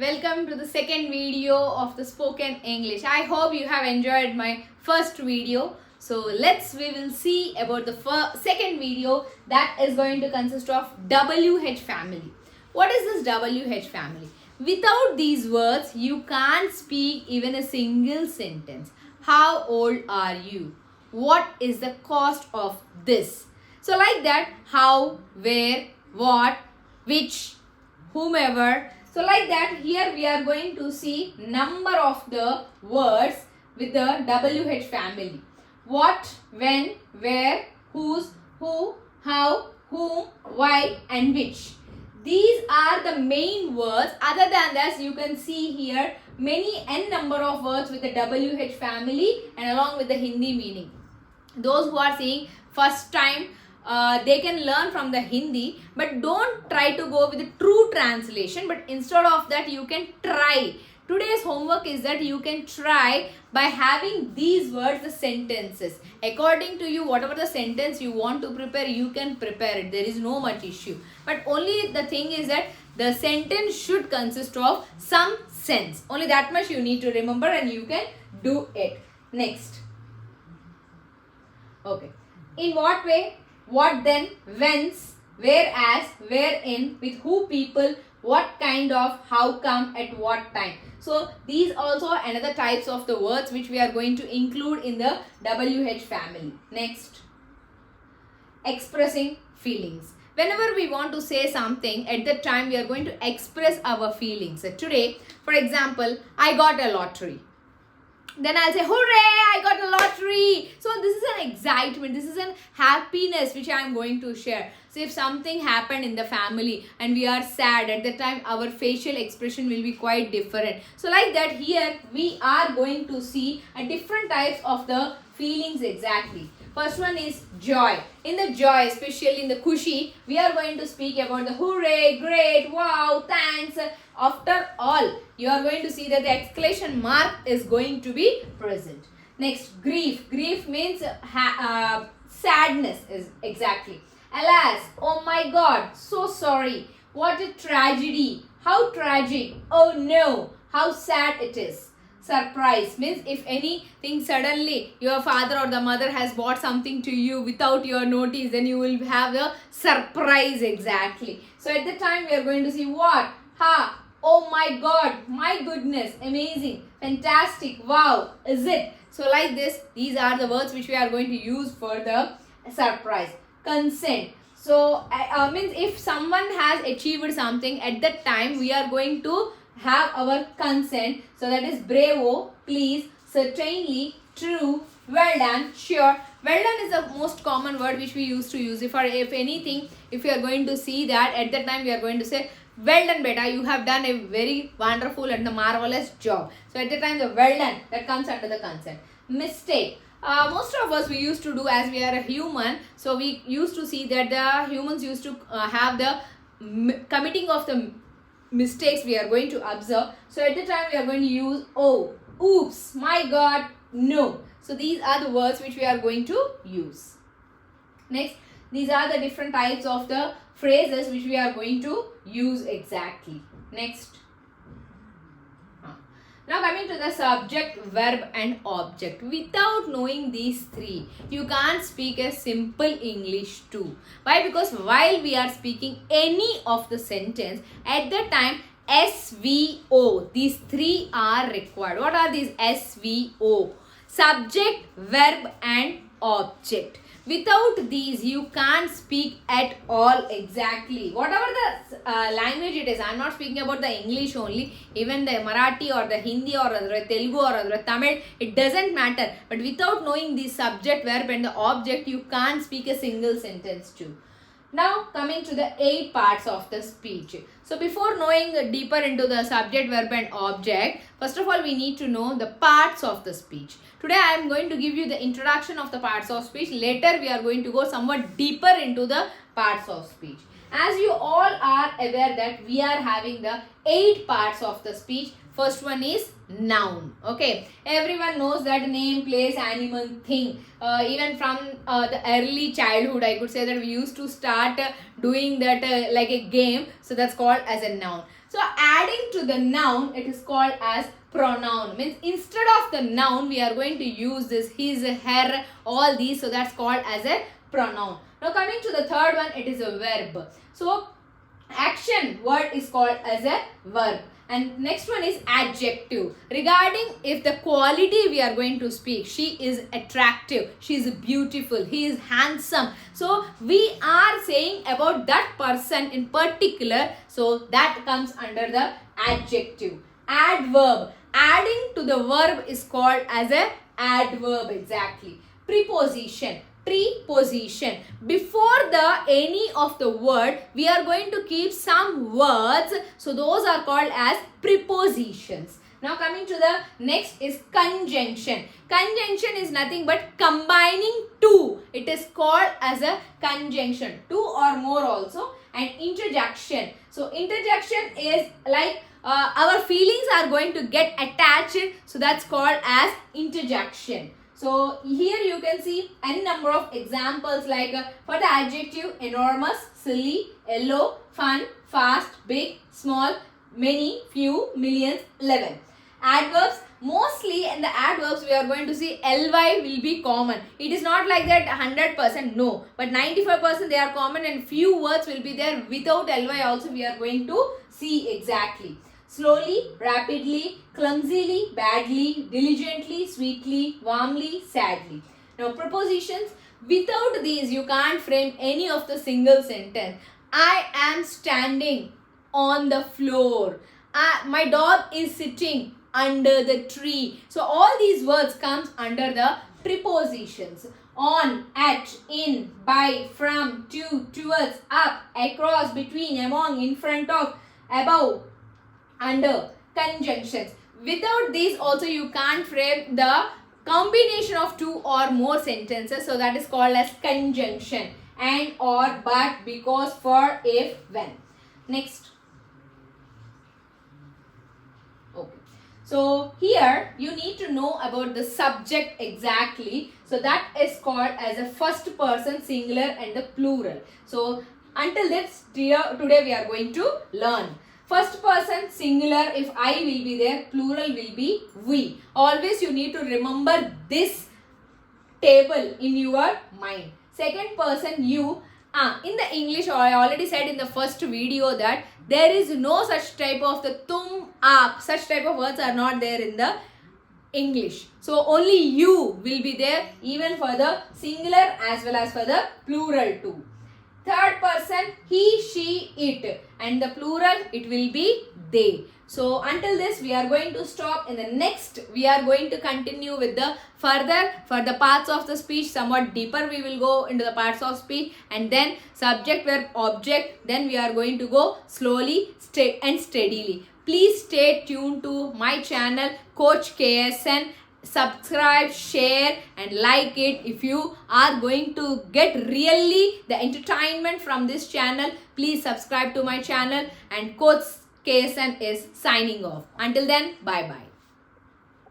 Welcome to the second video of the spoken English. I hope you have enjoyed my first video. So we will see about the second video that is going to consist of WH family. What is this WH family? Without these words, you can't speak even a single sentence. How old are you? What is the cost of this? So like that, how, where, what, which, whomever. So like that, here we are going to see number of the words with the WH family. What, when, where, whose, who, how, whom, why and which. These are the main words. Other than that, you can see here many n number of words with the WH family and along with the Hindi meaning. Those who are seeing first time, they can learn from the Hindi, but don't try to go with the true translation, but instead of that you can try. Today's homework is that you can try by having these words, the sentences. According to you, whatever the sentence you want to prepare, you can prepare it. There is no much issue. But only the thing is that the sentence should consist of some sense. Only that much you need to remember and you can do it. Next. Okay. In what way? What then? Whence? Whereas? Wherein? With who people? What kind of? How come? At what time? So these also another types of the words which we are going to include in the WH family. Next. Expressing feelings. Whenever we want to say something, at that time we are going to express our feelings. So today, for example, I got a lottery. Then I'll say, hooray, I got a lottery. So this is an excitement, this is an happiness which I am going to share. So if something happened in the family and we are sad, at that time our facial expression will be quite different. So like that, here we are going to see a different types of the feelings exactly. First one is joy. In the joy, especially in the Kushi, we are going to speak about the hooray, great, wow, thanks. After all, you are going to see that the exclamation mark is going to be present. Next, grief. Grief means sadness is exactly. Alas, oh my God, so sorry. What a tragedy. How tragic. Oh no, how sad it is. Surprise means if anything suddenly your father or the mother has bought something to you without your notice, then you will have the surprise exactly. So at the time we are going to see what? Ha! Oh my God! My goodness! Amazing! Fantastic! Wow! Is it? So like this, these are the words which we are going to use for the surprise. Consent. So means if someone has achieved something, at that time we are going to have our consent. So that is bravo, please, certainly, true, well done, sure. Well done is the most common word which we used to use. If anything, if you are going to see that, at that time we are going to say, well done beta, you have done a very wonderful and a marvelous job. So at the time the well done, that comes under the consent. Mistake. Most of us we used to do, as we are a human, so we used to see that the humans used to have the committing of the mistakes we are going to observe. So at the time we are going to use oh, oops, my God, no. So these are the words which we are going to use. Next, these are the different types of the phrases which we are going to use exactly. Next. Now coming to the subject, verb and object. Without knowing these three, you can't speak a simple English too. Why? Because while we are speaking any of the sentence, at the time SVO, these three are required. What are these SVO? Subject, verb and object. Without these, you can't speak at all exactly. Whatever the language it is, I am not speaking about the English only. Even the Marathi or the Hindi or the Telugu or the Tamil, it doesn't matter. But without knowing the subject, verb and the object, you can't speak a single sentence too. Now coming to the 8 parts of the speech. So before knowing deeper into the subject, verb and object, first of all we need to know the parts of the speech. Today I am going to give you the introduction of the parts of speech. Later we are going to go somewhat deeper into the parts of speech. As you all are aware that we are having the 8 parts of the speech. First one is noun. Okay, everyone knows that name, place, animal, thing. Even from the early childhood, I could say that we used to start doing that like a game. So that's called as a noun. So adding to the noun, it is called as pronoun. Means instead of the noun, we are going to use this his, her, all these. So that's called as a pronoun. Now coming to the third one, it is a verb. So action word is called as a verb. And next one is adjective. Regarding if the quality we are going to speak, she is attractive, she is beautiful, he is handsome. So we are saying about that person in particular. So that comes under the adjective. Adverb. Adding to the verb is called as a adverb exactly. Preposition. Preposition. Before the any of the word, we are going to keep some words. So those are called as prepositions. Now coming to the next is conjunction. Conjunction is nothing but combining two. It is called as a conjunction. Two or more also. And interjection. So interjection is like our feelings are going to get attached. So that's called as interjection. So here you can see any number of examples like for the adjective enormous, silly, yellow, fun, fast, big, small, many, few, millions, 11. Adverbs, mostly in the adverbs we are going to see ly will be common. It is not like that 100% no, but 95% they are common and few words will be there without ly also we are going to see exactly. Slowly, rapidly, clumsily, badly, diligently, sweetly, warmly, sadly. Now prepositions, without these you can't frame any of the single sentence. I am standing on the floor. My dog is sitting under the tree. So all these words comes under the prepositions. On, at, in, by, from, to, towards, up, across, between, among, in front of, above, under. Conjunctions. Without these also you can't frame the combination of two or more sentences. So that is called as conjunction. And, or, but, because, for, if, when. Next. Okay. So here you need to know about the subject exactly. So that is called as a first person singular and the plural. So until this today we are going to learn. First person singular, if I will be there, plural will be we. Always you need to remember this table in your mind. Second person you. In the English, I already said in the first video that there is no such type of the tum, aap. Such type of words are not there in the English. So only you will be there even for the singular as well as for the plural too. Third person, he, she, it, and the plural it will be they. So until this we are going to stop. In the next we are going to continue with the further for the parts of the speech. Somewhat deeper we will go into the parts of speech, and then subject, verb, object. Then we are going to go slowly and steadily. Please stay tuned to my channel Coach KSN. Subscribe, share and like it. If you are going to get really the entertainment from this channel, please subscribe to my channel. And Coach KSN is signing off. Until then, bye bye.